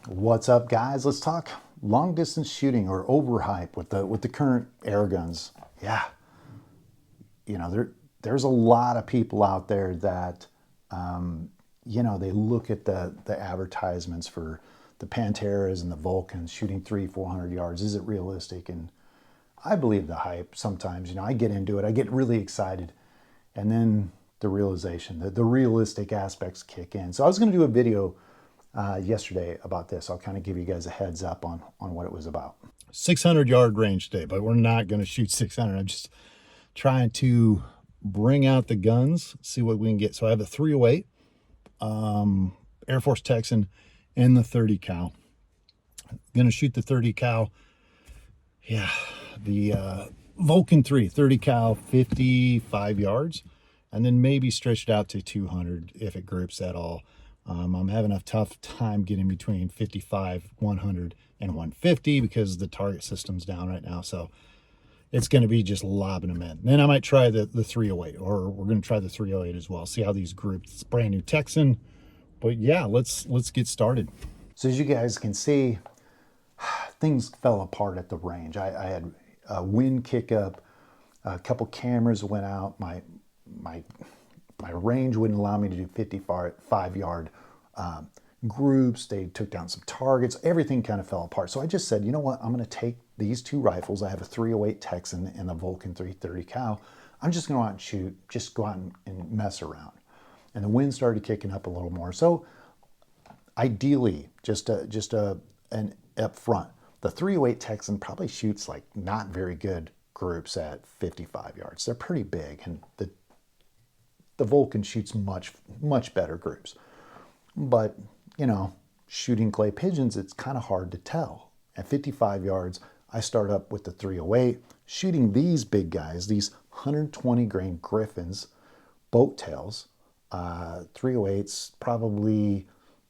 What's up, guys? Let's talk long distance shooting or overhype with the current air guns. Yeah, there's a lot of people out there that they look at the advertisements for the Panteras and the Vulcans shooting 300-400 yards. Is it realistic? And I believe the hype sometimes. I get into it, I get really excited, and then the realization that the realistic aspects kick in. So I was going to do a video yesterday about this. I'll kind of give you guys a heads up on what it was about. 600-yard range today, but we're not going to shoot 600. I'm just trying to bring out the guns, see what we can get. So I have a 308 Air Force Texan and the 30 cal. I'm going to shoot the 30 cal. Yeah, the Vulcan 30 cal, 55 yards, and then maybe stretch it out to 200 if it groups at all. I'm having a tough time getting between 55, 100, and 150 because the target system's down right now. So it's going to be just lobbing them in. Then I might try the 308, or we're going to try the 308 as well. See how these group. It's brand new Texan. But yeah, let's get started. So as you guys can see, things fell apart at the range. I had a wind kick up, a couple cameras went out. My range wouldn't allow me to do 55-yard groups. They took down some targets. Everything kind of fell apart. So I just said, you know what? I'm going to take these two rifles. I have a 308 Texan and a Vulcan 330 cal. I'm just going to go out and shoot, just go out and mess around. And the wind started kicking up a little more. So ideally, just an up front, the 308 Texan probably shoots like not very good groups at 55 yards. They're pretty big, and the Vulcan shoots much better groups. But, shooting clay pigeons, it's kind of hard to tell. At 55 yards, I start up with the 308, shooting these big guys, these 120 grain Griffins, boat tails, 308s, probably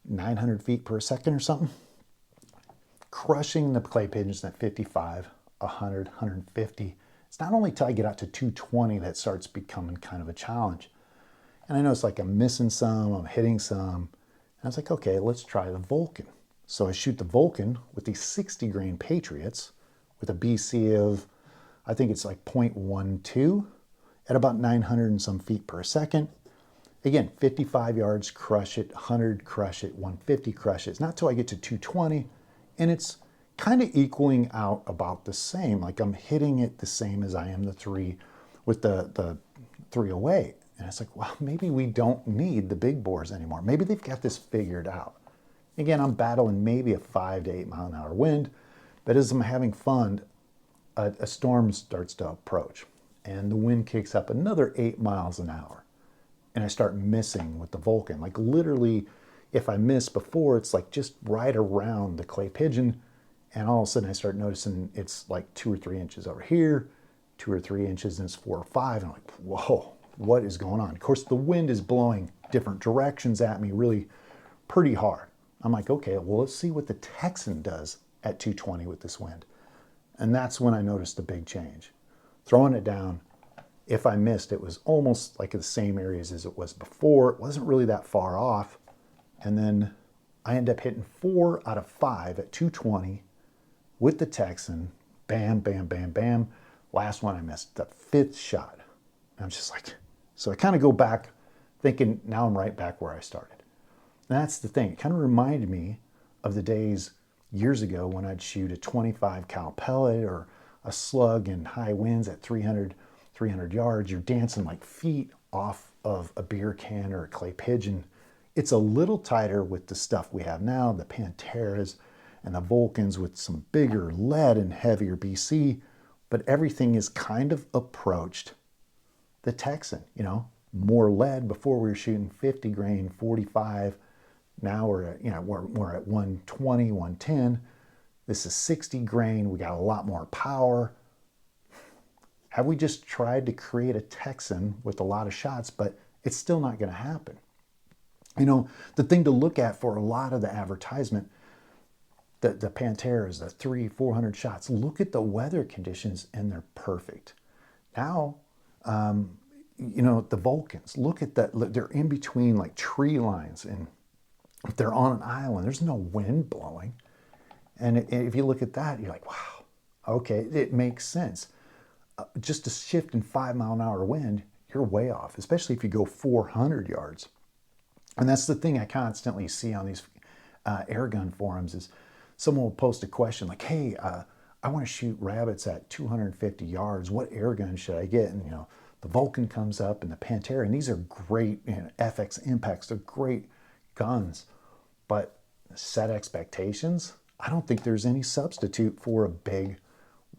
900 feet per second or something. Crushing the clay pigeons at 55, 100, 150. It's not only till I get out to 220 that starts becoming kind of a challenge. And I know it's like I'm missing some, I'm hitting some. And I was like, okay, let's try the Vulcan. So I shoot the Vulcan with these 60 grain Patriots with a BC of, I think it's like 0.12 at about 900 and some feet per second. Again, 55 yards, crush it, 100, crush it, 150, crush it. It's not till I get to 220, and it's kind of equaling out about the same. Like I'm hitting it the same as I am the 308. And it's like, well, maybe we don't need the big bores anymore. Maybe they've got this figured out. Again, I'm battling maybe a 5 to 8 mile an hour wind, but as I'm having fun, a storm starts to approach, and the wind kicks up another 8 miles an hour. And I start missing with the Vulcan. Like literally, if I miss before, it's like just right around the clay pigeon. And all of a sudden I start noticing it's like 2 or 3 inches over here, 2 or 3 inches, and it's 4 or 5. And I'm like, whoa, what is going on? Of course, the wind is blowing different directions at me really pretty hard. I'm like, okay, well, let's see what the Texan does at 220 with this wind. And that's when I noticed the big change. Throwing it down, if I missed, it was almost like the same areas as it was before. It wasn't really that far off. And then I end up hitting 4 out of 5 at 220 with the Texan. Bam, bam, bam, bam. Last one I missed, the 5th shot. And I'm just like, so I kind of go back thinking, now I'm right back where I started. And that's the thing. It kind of reminded me of the days years ago when I'd shoot a 25 cal pellet or a slug in high winds at 300 yards. You're dancing like feet off of a beer can or a clay pigeon. It's a little tighter with the stuff we have now, the Panteras and the Vulcans with some bigger lead and heavier BC, but everything is kind of approached the Texan, more lead. Before we were shooting 50 grain, 45. Now we're at 120, 110. This is 60 grain. We got a lot more power. Have we just tried to create a Texan with a lot of shots, but it's still not going to happen? The thing to look at for a lot of the advertisement, the Panteras, the 300-400 shots, look at the weather conditions and they're perfect. Now, the Vulcans, look at that. They're in between like tree lines and If they're on an island, there's no wind blowing. And if you look at that, you're like, wow, okay, it makes sense. Just a shift in 5 mile an hour wind, you're way off, especially if you go 400 yards. And that's the thing I constantly see on these airgun forums is someone will post a question like, hey, I want to shoot rabbits at 250 yards. What airgun should I get? And, the Vulcan comes up and the Pantera, and these are great FX impacts. They're great guns, but set expectations. I don't think there's any substitute for a big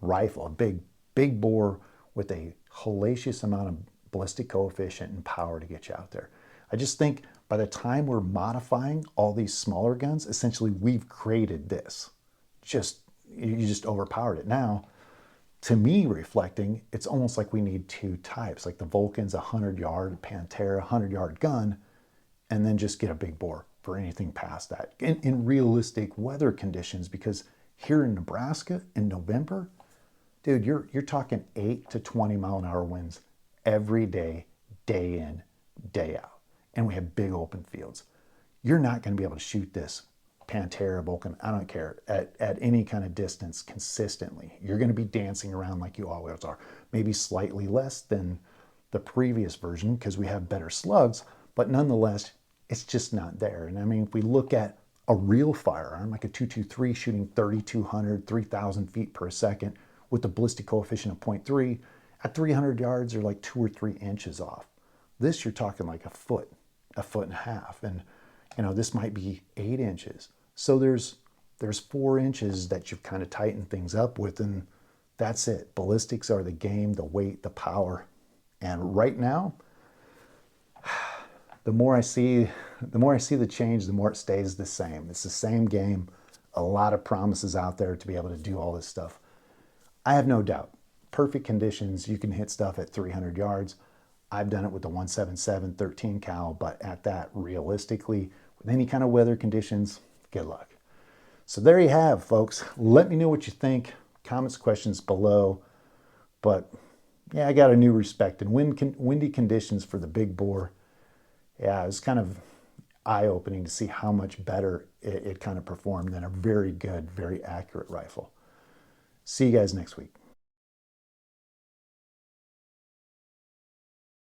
rifle, a big bore with a hellacious amount of ballistic coefficient and power to get you out there. I just think by the time we're modifying all these smaller guns, essentially we've created this. You just overpowered it. Now, to me, reflecting, it's almost like we need two types. Like the Vulcan's a 100-yard, Pantera 100-yard gun, and then just get a big bore for anything past that in realistic weather conditions. Because here in Nebraska in November, dude, you're talking 8 to 20 mile an hour winds every day, day in, day out. And we have big open fields. You're not going to be able to shoot this Pantera, Vulcan, I don't care, at any kind of distance consistently. You're going to be dancing around like you always are. Maybe slightly less than the previous version because we have better slugs, but nonetheless, it's just not there. And I mean, if we look at a real firearm, like a 223 shooting 3,200, 3,000 feet per second with a ballistic coefficient of 0.3, at 300 yards, they're like 2 or 3 inches off. This, you're talking like a foot and a half. And, this might be 8 inches. So there's 4 inches that you've kind of tightened things up with, and that's it. Ballistics are the game, the weight, the power. And right now, the more I see the change, the more it stays the same. It's the same game. A lot of promises out there to be able to do all this stuff. I have no doubt. Perfect conditions, you can hit stuff at 300 yards. I've done it with the 177 13 cal, but at that, realistically, with any kind of weather conditions, good luck. So there you have, folks. Let me know what you think. Comments, questions below. But yeah, I got a new respect in windy conditions for the big bore. Yeah, it's kind of eye-opening to see how much better it kind of performed than a very good, very accurate rifle. See you guys next week.